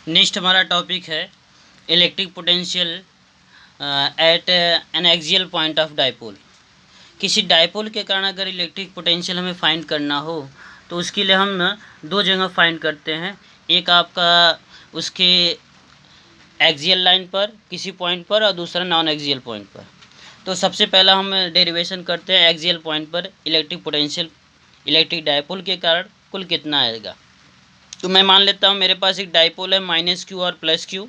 Next हमारा topic है electric potential at N axial point of dipole. किसी dipole के कारण अगर इलेक्ट्रिक पोटेंशियल हमें फाइंड करना हो तो उसके लिए हम दो जगह फाइंड करते हैं। एक आपका उसके एक्सियल लाइन पर किसी पॉइंट पर और दूसरा नॉन एक्सियल पॉइंट पर। तो सबसे पहला हम डेरिवेशन करते हैं एक्सियल पॉइंट पर इलेक्ट्रिक पोटेंशियल इलेक्ट्रिक डाइपोल के कारण कुल कितना आएगा। तो मैं मान लेता हूँ मेरे पास एक डाइपोल है माइनस क्यू और प्लस क्यू।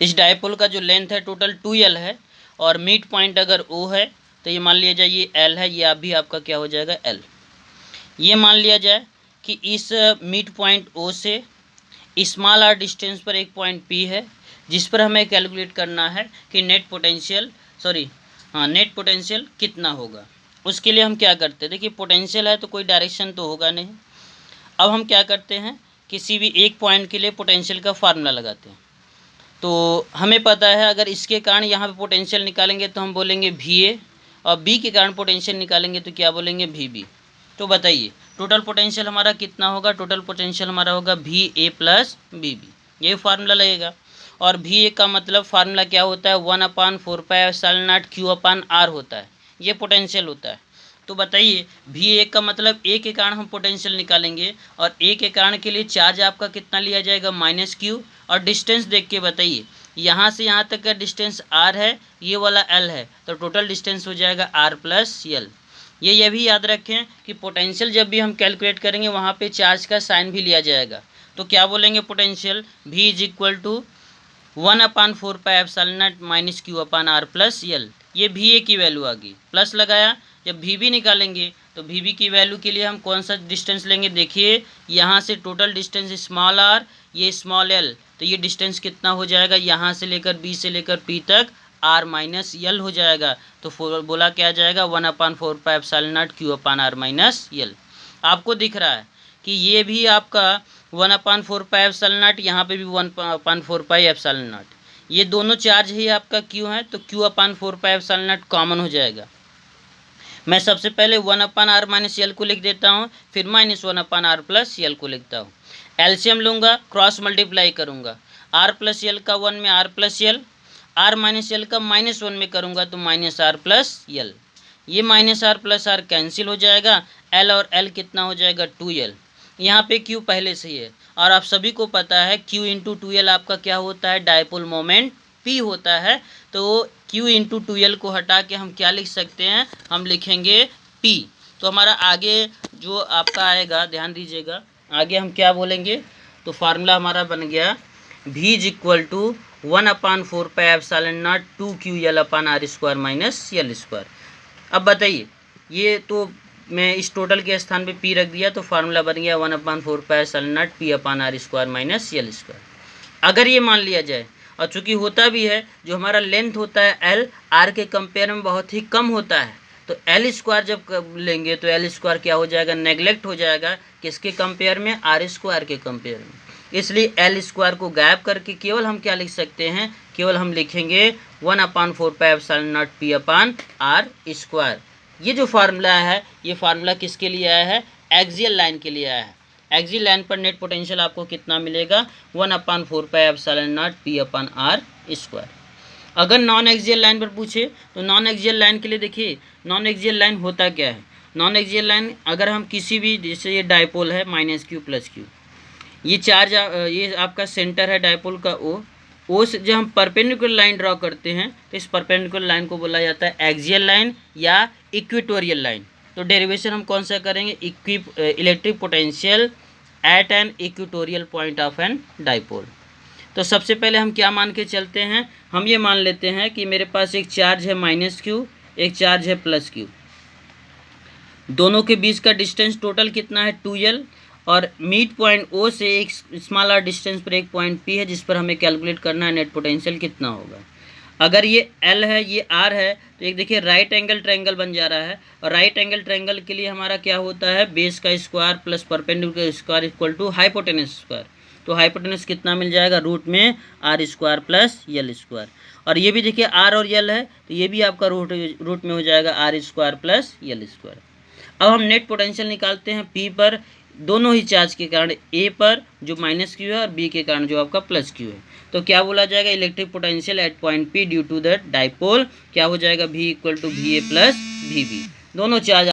इस डाइपोल का जो लेंथ है टोटल 2L है और मिड पॉइंट अगर O है तो ये मान लिया जाए ये L है, ये भी आपका क्या हो जाएगा L। ये मान लिया जाए कि इस मिड पॉइंट O से स्मॉल r डिस्टेंस पर एक पॉइंट P है जिस पर हमें कैलकुलेट करना है कि नेट पोटेंशियल कितना होगा। उसके लिए हम क्या करते हैं, देखिए पोटेंशियल है तो कोई डायरेक्शन तो होगा नहीं। अब हम क्या करते हैं, किसी भी एक पॉइंट के लिए पोटेंशियल का फार्मूला लगाते हैं। तो हमें पता है अगर इसके कारण यहाँ पे पोटेंशियल निकालेंगे तो हम बोलेंगे VA और B के कारण पोटेंशियल निकालेंगे तो क्या बोलेंगे VB। तो बताइए टोटल पोटेंशियल हमारा कितना होगा, टोटल पोटेंशियल हमारा होगा VA प्लस BB, यही फार्मूला लगेगा। और VA का मतलब फार्मूला क्या होता है 1/4πε0 Q/R होता है, ये पोटेंशियल होता है। तो बताइए VA का मतलब A के कारण हम पोटेंशियल निकालेंगे और A के कारण के लिए चार्ज आपका कितना लिया जाएगा -Q। और डिस्टेंस देख के बताइए यहाँ से यहाँ तक का डिस्टेंस R है, ये वाला L है, तो टोटल डिस्टेंस हो जाएगा R प्लस L। ये भी याद रखें कि पोटेंशियल जब भी हम कैलकुलेट करेंगे वहाँ पे चार्ज का साइन भी लिया जाएगा। तो क्या बोलेंगे potential V is equal to 1/4πε0 -Q/R plus L। ये VA की वैल्यू आ गई, प्लस लगाया। जब VB निकालेंगे तो VB की वैल्यू के लिए हम कौन सा डिस्टेंस लेंगे, देखिए यहाँ से टोटल डिस्टेंस स्मॉल r, ये स्मॉल l, तो ये डिस्टेंस कितना हो जाएगा, यहाँ से लेकर B से लेकर P तक R माइनस L हो जाएगा। तो बोला क्या जाएगा 1/4πε0 Q/R -L। आपको दिख रहा है कि ये भी आपका 1/4πε0, यहाँ पे भी 1/4πε0, ये दोनों चार्ज ही आपका Q है, तो Q/4πε0 कॉमन हो जाएगा। मैं सबसे पहले 1/R - L को लिख देता हूँ, फिर -1/R प्लस L को लिखता हूँ। एलसीएम लूँगा, क्रॉस मल्टीप्लाई करूँगा, R प्लस L का 1 में R plus L, R minus L का -1 में करूँगा तो -R प्लस L। ये -R प्लस R कैंसिल हो जाएगा, L और L कितना हो जाएगा 2L। यहाँ पे Q पहले से ही है और आप सभी को पता है Q इंटू 2L आपका क्या होता है, डाइपोल मोमेंट P होता है। तो Q इंटू 2L को हटा के हम क्या लिख सकते हैं, हम लिखेंगे P। तो हमारा आगे जो आपका आएगा ध्यान दीजिएगा, आगे हम क्या बोलेंगे, तो फार्मूला हमारा बन गया V is equal to 1/4πε0 2QL/R² minus L²। अब बताइए ये तो मैं इस टोटल के स्थान पे P रख दिया तो फार्मूला बन गया 1/4πε0 P/R² माइनस L²। अगर ये मान लिया जाए, और चूंकि होता भी है, जो हमारा लेंथ होता है L R के कंपेयर में बहुत ही कम होता है, तो L² जब लेंगे तो L² क्या हो जाएगा, नेगलेक्ट हो जाएगा, किसके कंपेयर में, R² के कंपेयर में। इसलिए L² को गायब करके केवल हम क्या लिख सकते हैं, केवल हम लिखेंगे 1/4πε0 P/R²। ये जो फार्मूला है, ये फार्मूला किसके लिए आया है, एक्सियल लाइन के लिए आया है। एक्सियल लाइन पर नेट पोटेंशियल आपको कितना मिलेगा 1/4πε0 P/R²। अगर नॉन एक्सियल लाइन पर पूछे तो नॉन एक्सियल लाइन के लिए देखिए नॉन एक्सियल लाइन होता क्या है। नॉन एक्सियल लाइन अगर हम किसी भी, जैसे ये डाइपोल है -Q प्लस Q, ये चार्ज ये आपका सेंटर है डाइपोल का O से जब हम परपेंडिकुलर लाइन ड्रॉ करते हैं तो इस परपेंडिकुलर लाइन को बोला जाता है एक्सियल लाइन या इक्वेटोरियल लाइन। तो डेरिवेशन हम कौन सा करेंगे, electric potential at an equatorial point of an dipole. तो सबसे पहले हम क्या मान के चलते हैं, हम ये मान लेते हैं कि मेरे पास एक चार्ज है -Q, एक चार्ज है +Q, दोनों के बीच का डिस्टेंस टोटल कितना है 2L, और मिड पॉइंट O से एक स्मॉल r डिस्टेंस पर एक पॉइंट P है जिस पर हमें कैलकुलेट करना है नेट पोटेंशियल कितना होगा। अगर ये L है ये R है तो एक देखिए राइट एंगल ट्रायंगल बन जा रहा है, और राइट एंगल ट्रायंगल के लिए हमारा क्या होता है, बेस का square plus perpendicular square equal to hypotenuse square. तो हाइपोटेनस कितना मिल जाएगा, रूट में R² प्लस L²। और ये भी देखिए R और L है तो ये भी आपका रूट में हो जाएगा R² प्लस L²। अब हम नेट पोटेंशियल निकालते हैं P पर दोनों ही चार्ज के कारण ए पर जो माइनस क्यू है और बी के कारण जो आपका प्लस क्यू है। तो क्या बोला जाएगा, electric potential at point P due to that dipole क्या हो जाएगा, V equal to VA plus VB। दोनों चार्ज